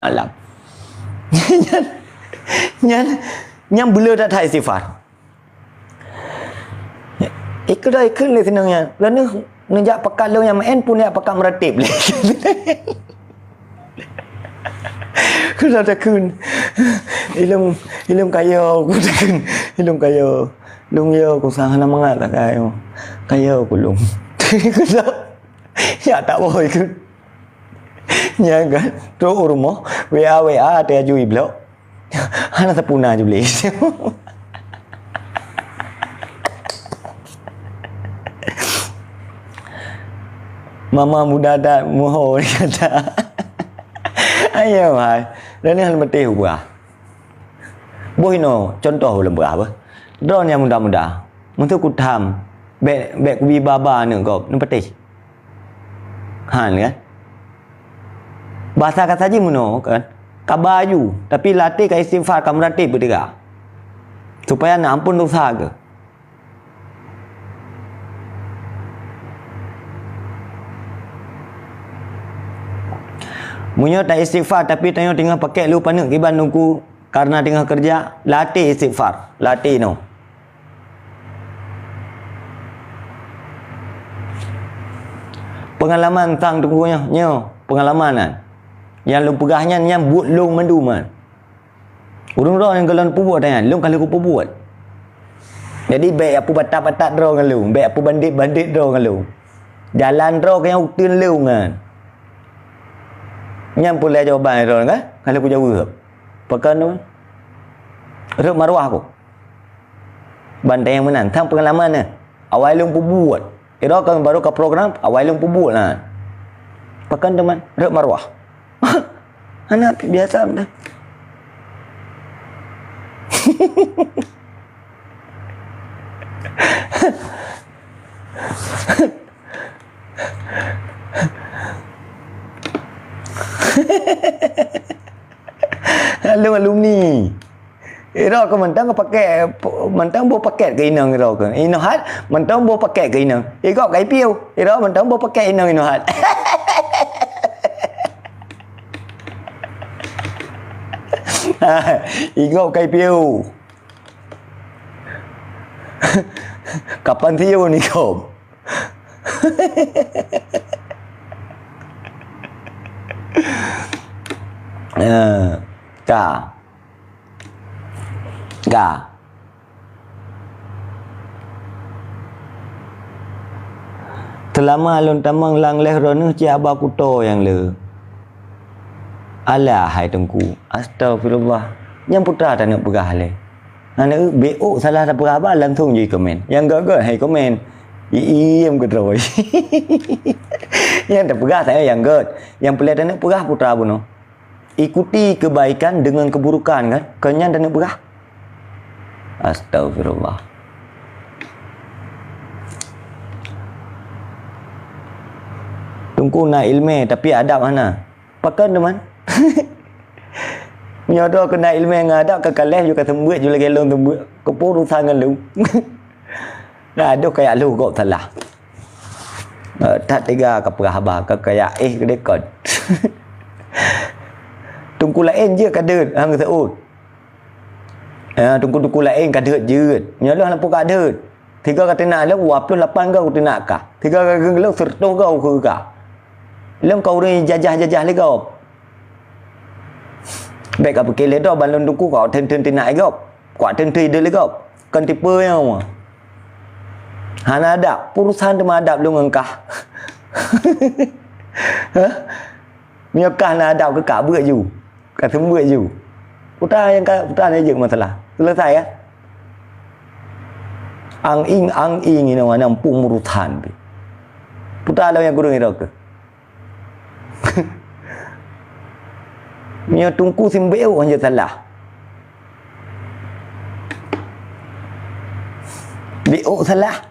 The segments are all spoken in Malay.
alam. Yang bela tak tak istighfar. Ikut dah ikut le senangnya. Lalu nejak pekalung yang main pun nak pakak meratip le. Kuda takun. Ilmu kaya aku takun. Ilmu kaya. Lung yo ku sang na mangat tak kayo. Kaya ku lung. Kuda. Ya tak boleh ikut. Ya kan. Tu rumah. WA ada ajui blok. Hana sapuna je boleh. Mama muda tak moho kata. Ayo hai. Dan ni hal betih buah. Bohino contoh lembah apa? Drone yang muda-muda. Untuk ku tham bek ku bi baba ni kau. Ni betih. Han kan? Bahasa kata saja muno kan. Kabayu tapi latih ka istighfar ka meratib bertiga. Supaya nak ampun dosa ke. Munyo tak istighfar tapi tengah pakai lu panik kiban nungku karena tengah kerja, latih istighfar, latih no. Pengalaman tang tunggunya, pengalaman kan. Yang lu pegahnya yang buat lu menduman. Urung roh yang kalau buat tanya, lu kalau ku buat. Jadi baik apa batak-batak draw dengan lu, baik apa bandit-bandit draw dengan lu. Jalan draw ke yang uktin lu kan. Nyam pula jawaban itu kan? Kalau aku jawab. Pakai tu. Rep maruah aku. Bantai yang menang. Tang pengalaman ni. Awal lu buat. Itu kan baru ke program. Awal lu buat lah. Pakai teman. Rep maruah. Anak biasa dah. Alumni. Ira ko mentang pakai mentang bo paket ke inang ira ko. Ino hat mentang bo paket ke inang. Iko kai piu. Ira mentang bo paket inang ino hat. Iko kai piu. Kapan tiu ni kau? Ga. Selama alun tamang lang leh ronuh ci aba kuto yang le. Alah hai tengku. Astagfirullah. Yang putra tak nak pegah le. Anak BO salah tak pegah ba langsung je komen. Yang gak hai komen. Iem ke rồi. Yang tak pegah saya yang gak. Yang pelik tak nak pegah putra buno. Ikuti kebaikan dengan keburukan kan. Kenyan tak nak pegah. Astagfirullah. Tunggu nak ilmu tapi adab mana? Pakai teman. Nyodo kena ilmu yang adab ke kalih juga sembuh juga lagi long sembuh. Kepuru sangan lu. Nah, ada kayak lu kok salah. Tak tiga ke perahaba ke kayak ke dekod. Tunggu lain je kadet hang seut. Tunggu lain kadet je. Nyodo hang pun kadet. Tiga kata nak lu 28 kau nak kah? Tiga kata lu serto kau ke kah? Lem kau ni jajah-jajah le kau. Baik apa kele dah balon tunggu kau ten-ten nak kau. Kau ten-ten de le kau. Kan tipe yang hana adab, urusan dengan adab lu ngengkah. Nyokah na adab ke kak buat ju. Kat sembuh ju. Putra yang putra ni je masalah. Selesai kan? Ang ing ni mana pung urusan. Putra lu yang guru ni ke. Nya tungku simbeu hanya salah. BO salah.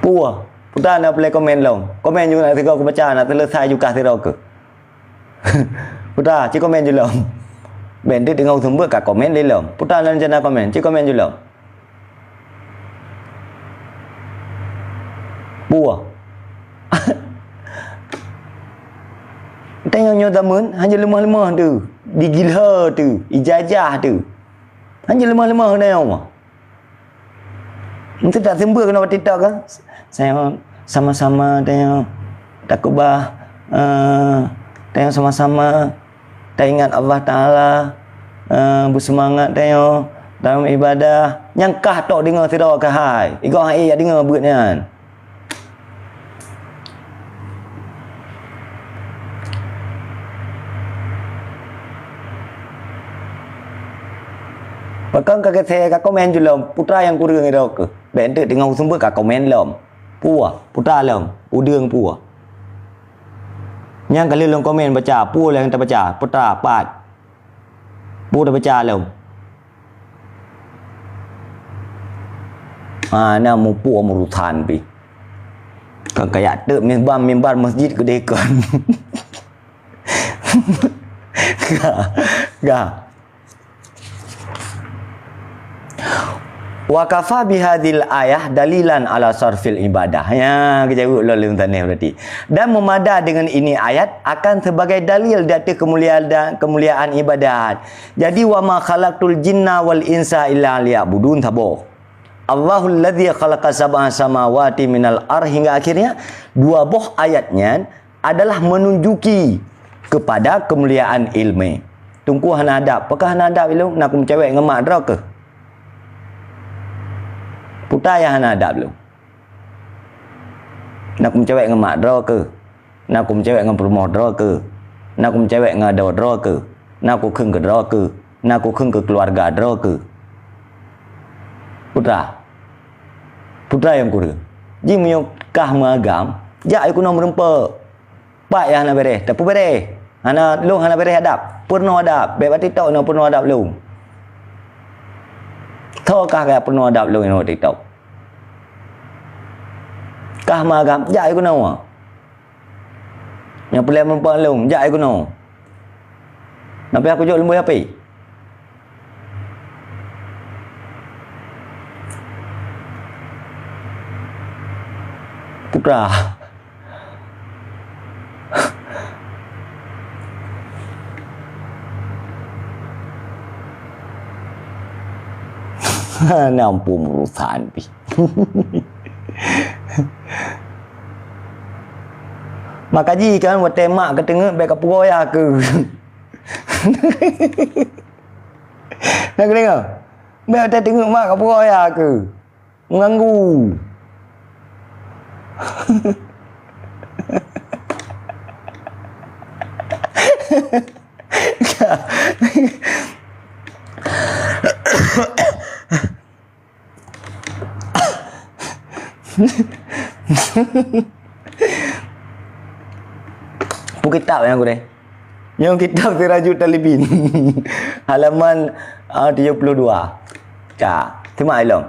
Pua, putar nak play komen long. Komen juga nak tengok aku baca nak selesai juga sira ke. Putar, cik komen je long. Ben dia tengok sumber kat komen dia long. Putar nak jana komen, cik komen je long. Buah. Tengok nyo tamun hanya lemah-lemah tu. Digilha tu, ijazah tu. Hanya lemah-lemah ni mah. Itu tak sembah kena TikTok kan? Saya sama-sama tengok takubah tengok sama-sama teringat Allah Ta'ala bersemangat tengok dalam ibadah yang kah tok dengar tidak ke hai ikut hai ya dengar buat ni kan bahkan kakak saya kat komen julom putra yang kurang itu ke bentuk dengar sumber kat komen lom puah putra lom udang puah yang kali lom komen baca puah yang tak baca putra pat puah dah baca lom nak mu puah murutan pi kan kayak tu mimbar masjid ke dekon gak wa kafa bihadil ayah dalilan ala sarfil ibadah. Ya, kejauh lalu tanah berarti. Dan memadai dengan ini ayat akan sebagai dalil di atas kemuliaan ibadat. Jadi wa ma khalaqtul jinna wal insa illa liya'budun tabuh. Allahul ladzi khalaqa sab'a samawati minal ar hingga akhirnya dua buah ayatnya adalah menunjuki kepada kemuliaan ilmu. Tunggu hana adab. Apakah hana adab ilmu? Nak cewek ngemak dra ke? Putar yang hana adab lu. Nak cewek ngemak dra ke? Nak cewek ngepermoh dra ke? Nak cewek ngadaw dra ke? Nak kheng ke dra ke? Nak kheng ke keluarga dra ke? Putra yang kurang. Ji menyokah mengagam, jak aku nak merempak. Pak yang hana beres, tak beres. Hana lu hana beres adab. Purno adab. Bebati tak nak purno adab lu. Thokah kaya penuh adab lu yang TikTok. Kah magam, jak aku nak. Yang pelai merempak lu, jak aku nak. Nampak aku jual lembu api. Putra. Nampu urusan pi. Makaji kan buat temak ke tengah baik kapur ya ke. Nak dengar? Baik tak tengok mak kapur ya ke. Mengganggu. Kitab yang aku deh. Yang kitab Sirajul Talibin. Halaman 32. Cak, terima ilmu.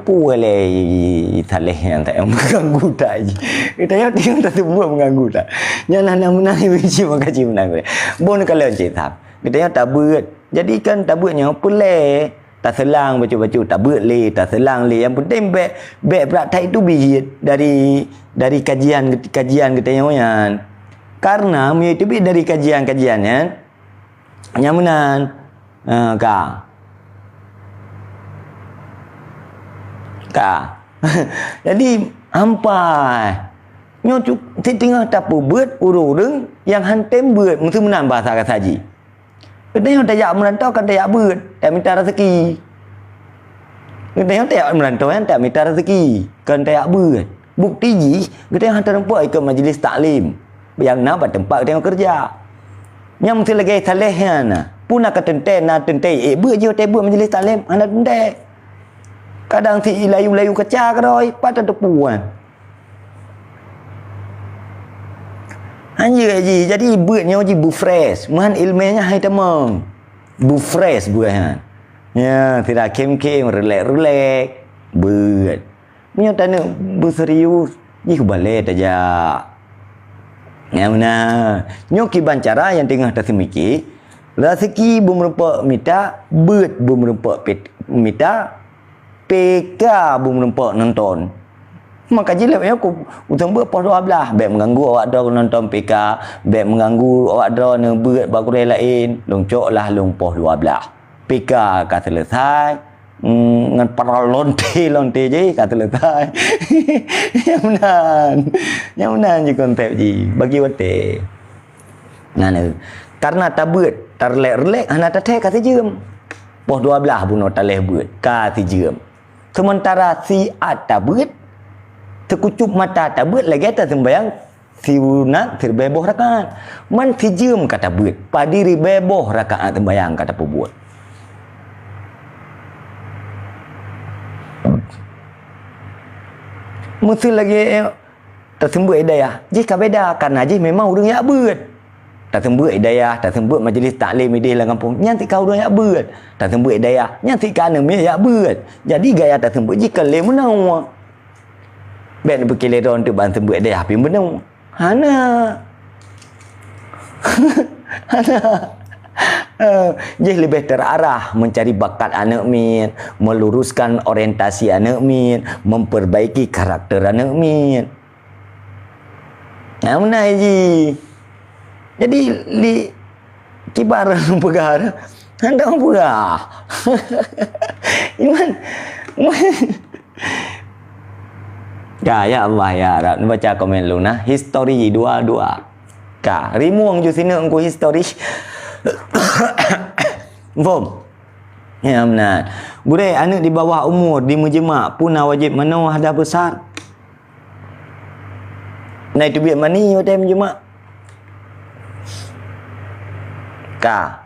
Boleh taleh yang tak yang mengganggu tak je. Kita yang tak semua mengganggu tak. Jangan nak menang biji makaji menang. Bon kalau cerita. Kita yang tak buat. Jadi kan tak buatnya pelai. Tak selang baca-baca tak buat le, tak selang le. Yang penting baik praktek itu bihit dari kajian kita yang karena itu dari kajian-kajiannya yang menan jadi hampai nyocuk tengah tapu buat urung yang hantem buat mesti menan bahasa kata haji. Kita yang tak merantau kan tak buat, tak minta rezeki. Kita yang tak merantau kan tak minta rezeki, kan tak buat. Bukti ji, kita yang hantar tempat ke majlis taklim. Yang nak tempat kita yang kerja. Yang mesti lagi salehnya na. Pun nak tenten buat je tak buat majlis taklim, anda tenten. Kadang si layu-layu kecak roi, patut tepuan. Hanya je, jadi buatnya je bu fresh. Muhan ilmunya hai temang. Bu fresh buatnya. Ya, tidak kem-kem, relax. Buat. Punya tak nak berserius. Ni kebalik aja. Ya mana? Nyoki bancara yang tengah tersemiki. Rezeki bermerempak minta, buat bermerempak minta. PK bermerempak nonton. Maka jilap ya aku utang buat pos 12. Baik mengganggu awak dah nonton PK, baik mengganggu awak dah ne berat bakurai lain. Longcok lah long pos 12. PK akan selesai. Dengan para lonte je akan selesai. Yang benar je konsep je. Bagi wate. Nah, karena tak berat, tak relek-relek, anak tak kata jam. Pos 12 pun tak leh berat, kata jam. Sementara si tak berat, terkucup mata tak berat, lagi atas sembayang, si nak terbeboh rakaat. Man si jam kata berat, padiri beboh rakaat sembayang kata perbuat. Mesti lagi tersembut hidayah. Jika beda, karena je memang orang yang berat. Tersembut hidayah, tersembut majlis taklim di dalam kampung. Nyanti kau orang yang berat. Tersembut hidayah, nyanti kana me yang berat. Jadi gaya tersembut jika le menang. Ben berkile don tu ban sembut hidayah pi menang. Hana. Hana. Dia lebih terarah mencari bakat anak min, meluruskan orientasi anak min, memperbaiki karakter anak min. Yang mana je? Jadi li kibar pegar, anda pegar. Iman. Ya Allah ya Rab, baca komen lu nah. History dua. Ka, rimuang ju sini engko history. Faham? Ya benar. Gure anak di bawah umur di menjemak pun wajib mana dah besar. Naik tu biar mani pada menjemak. Ka.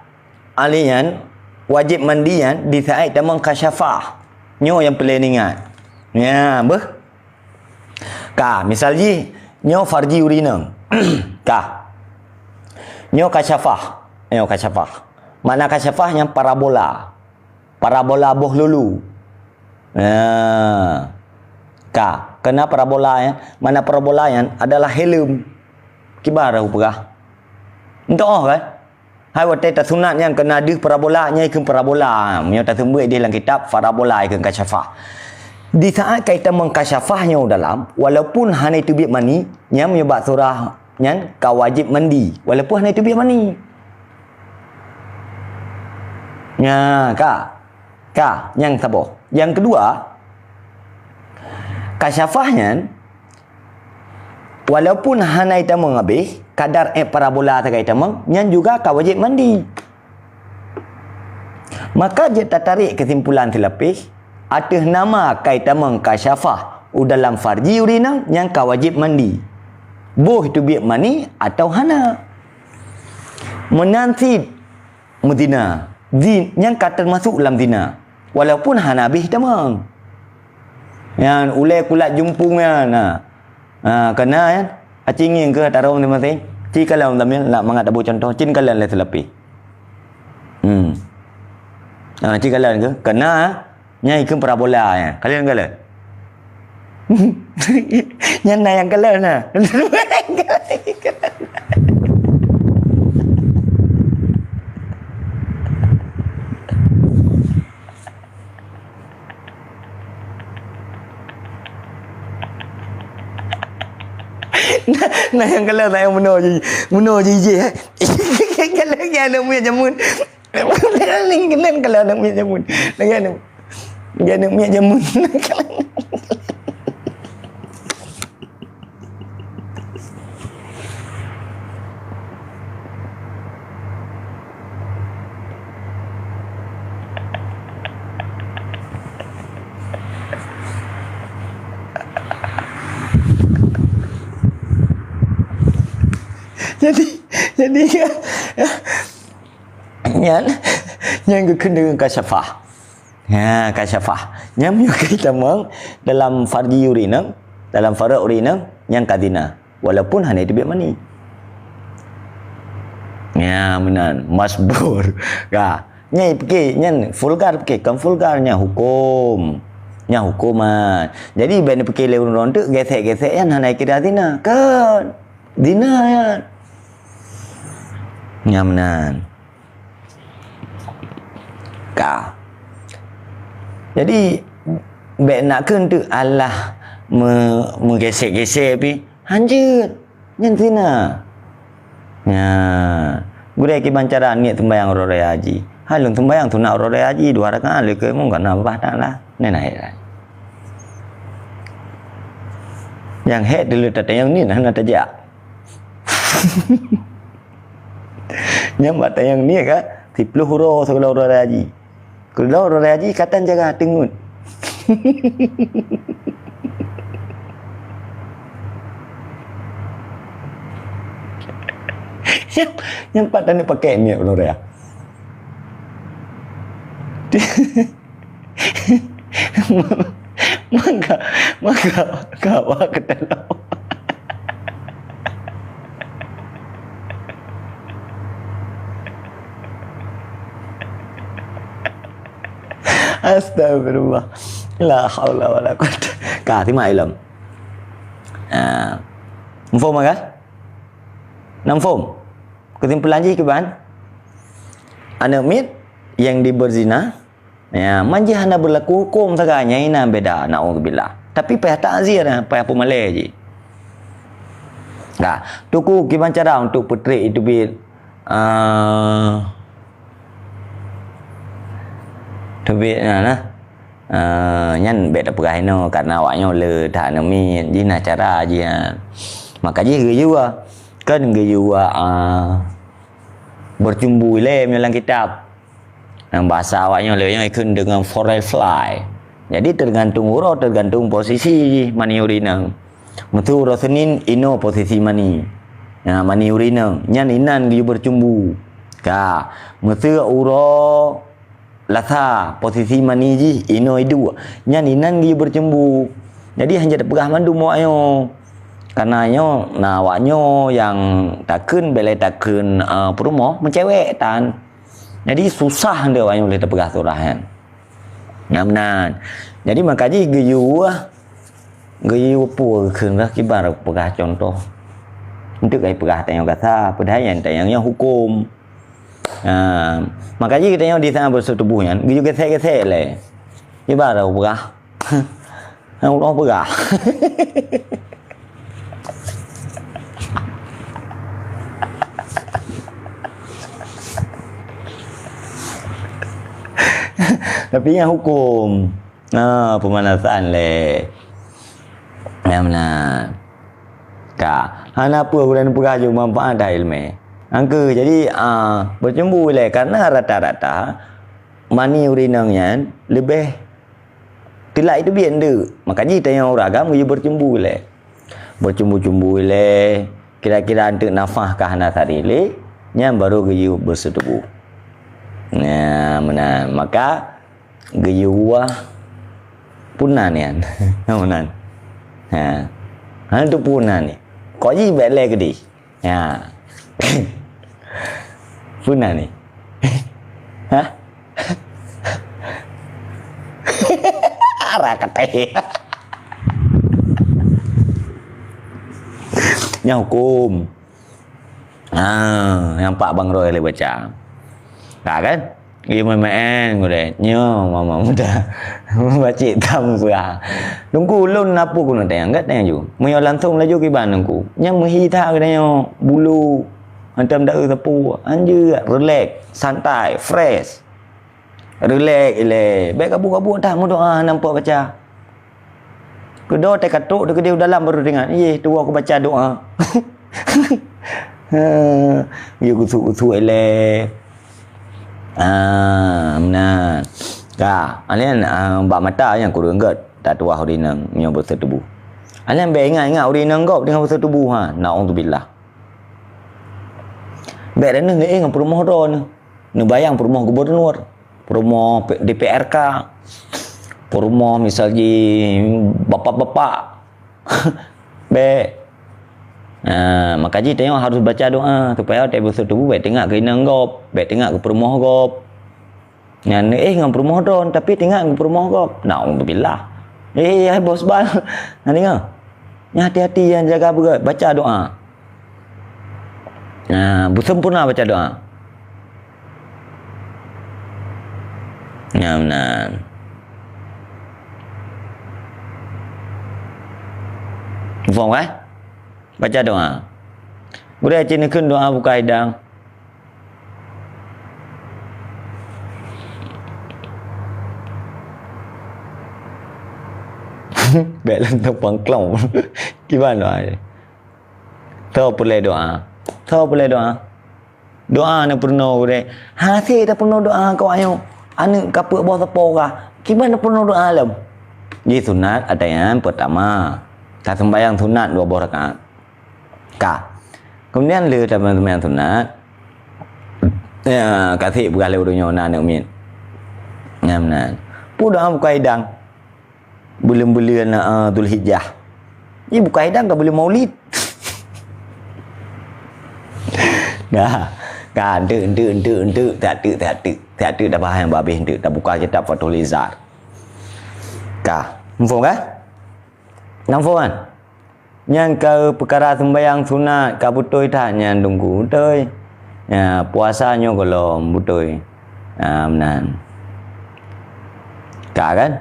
Alian wajib mandian di saat tamang kasyafah. Nyo yang paling ingat. Ya, beh. Ka, misal ji nyo farji urinang. Ka. Nyo kasyafah. Mana kasyafah yang parabola. Parabola boh lulu. Ka, kena parabola ya. Mana parabola yang adalah helm. Kibar aku pegah. Untuk kan? Hai wate ta sunat yang kena ada parabolanya ikut parabola. Menyo ta sembut di dalam kitab parabola ikut kasyafah. Di saat kaitan mengkasyafahnya dalam, walaupun hanya itu biak mani, yang menyebab surah yang kau wajib mandi. Walaupun hanya itu biak mani. Ya, Kak, yang sabar. Yang kedua, kasyafahnya walaupun hana ita menghabis kadar parabola tak ita yang juga kau wajib mandi. Maka je tarik kesimpulan selapis atas nama kaitan mengkasyafah dalam farji urinang yang kau wajib mandi. Boh itu biak mani atau hana. Menanti mudina. Zin yang kata masuk dalam zina walaupun hana habis tamang yang ulai kulat jumpungnya kena ya acingin ke tarong ni masih ci kalau tamil nak mangat abu contoh cin kalian le selepi ci kalian ke kena nyai ke parabola ya kalian kalian yang kalian nah yang kalau tak yang menor je kalau yang nak minyak jamun kalau nak minyak jamun lagi nak minyak jamun jadi yang kena kasyafah. Ya, kasyafah. Yang kita mang dalam farji urinang, dalam farad urinang yang kadina. Walaupun hanya itu biak mani. Ya, benar. Masbur. Ka. Nyai pergi, nyan vulgar pergi, kan vulgarnya hukum. Nya hukuman. Jadi ben pergi lewat tu gesek-gesek yang hanya kira dina. Kan. Dina ya. Nyamanan. Ka. Jadi baik nak ke tu Allah menggesek-gesek pi hanjut nyen tina ya gure ki bancara niat sembahyang rore haji halung sembahyang tu nak rore haji 2 rakaat le ke mong kana bah tak lah nenai yang head dulu tadi yang ni nak tajak yang mata yang ni kan 10 huruf sebelum rore haji kalau rore haji katan jaga tengut yang pada ni pakai ni orang ya. maka kawa ke dalam. Astagfirullah. La haula wala quwwata. Cả thì mày lắm. Phone mà kan? 6 phone. Kesimpulan je kiban. Anak mit yang berzina ya manja hana berlaku hukum saganya ina beda naudzubillah. Tapi payah takzir payah pemalai je. Nah, tuku kiban cara untuk putri itu bil tapi nah nyan beda perah no karena awaknya le tak nami jina cara je. Maka je juga kan juga bercumbu le dalam kitab. Yang bahasa awaknya le yang ikut dengan foreign fly. Jadi tergantung urut, tergantung posisi mani urina. Mutu rosenin ino posisi mani. Ya mani urina. Nyan inan dia bercumbu. Ka mutu uro lasa posisi mani ji ino idu. Nyan inan dia bercumbu. Jadi hanya pegah mandu mo ayo. Karena nyo nah awaknyo yang takun belai takun perumoh mencewek tan. Jadi susah dia awaknyo boleh terpegah surah kan. Namnan. Jadi makanya geyu apa keunlah kibar pegah contoh. Untuk ai pegah tanya kata pedayan tayangnya hukum. Makanya kita yang di sana bersetubuhnya geyu gesek-gesek le. Kibar pegah. Allah pegah. Tapi yang hukum pemanasan le yang mana ka hana apa bulan pegah je manfaat dah ilmu angka jadi bercumbu le karena rata-rata mani urinangnya lebih tilak itu biar de makanya kita yang orang agama dia bercumbu le bercumbu-cumbu le kira-kira untuk nafah kah hana tadi le yang baru dia bersetubuh. Nah mana maka geyuah punan ni kan. Punan. Tu punan ni. Kau je bele ke di. Ya. Punan ni. Ha? Arah kata. Yang hukum. Yang Pak Bang Roy le baca. Tak kan? Dia main gue nyo mama muda baca tam pula nunggu ulun apa guna tayang kat tayang ju moyo langsung laju ke ban nunggu yang menghita ke tayang bulu antam dak tepu anje relax santai fresh relax ile baik kabu-kabu dah mu doa nampak baca kedo te katuk de dia dalam baru dengar ye tu aku baca doa you kutu ile nah ka alian bak mata yang kurang gat tak tuah urinang nyo bersetubuh alian be ingat urinang gop dengan bersetubuh naudzubillah be dan ni dengan perumahan ron ni bayang perumahan gubernur perumahan DPRK perumahan misalnya bapak-bapak be makanya tengok harus baca doa supaya tak bersetubuh baik tengok ke inang gop baik tengok ke perumah gop yang dengan perumah don tapi tengok ke perumah gop naudzubillah hai bos bal nak dengar yang hati-hati yang jaga berat baca doa bersempurna baca doa benar Faham kan? Baca doa. Gudai cinakan doa buka hidang. Baiklah tepang kelong. Gimana doa ni? Tahu boleh doa. Tahu boleh doa. Doa ni pernah gudai. Hati dah pernah doa kau ayo. Anak kapuk bawah tepuk kah? Gimana pernah doa alam? Jadi sunat ada yang pertama. Tak sembahyang sunat 2 rakaat. Kah. Kemudian le teman-teman sunat. Ya, kasih bergalau dunia nak umin. Ngamnan. Pu doa buka hidang. Bulan-bulan Zulhijjah. Ni buka hidang tak boleh maulid. Dah. Kan tak dah faham babih dah buka kitab Fathul Izar. Kah. Faham kan? Nampak kan? Yang ke perkara sembahyang sunat ka betul tak yang tunggu betul. Ya, puasanya kalau betul. Menan. Kah kan?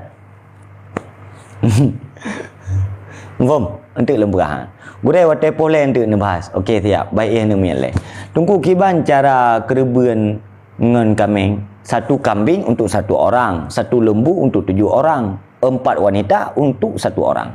Faham? Untuk lembaga. Gudai watai boleh untuk ngebahas. Okey siap. Baik yang nak milih. Tunggu kiban cara kerebuan ngen kambing. 1 kambing untuk 1 orang, 1 lembu untuk 7 orang, 4 wanita untuk 1 orang.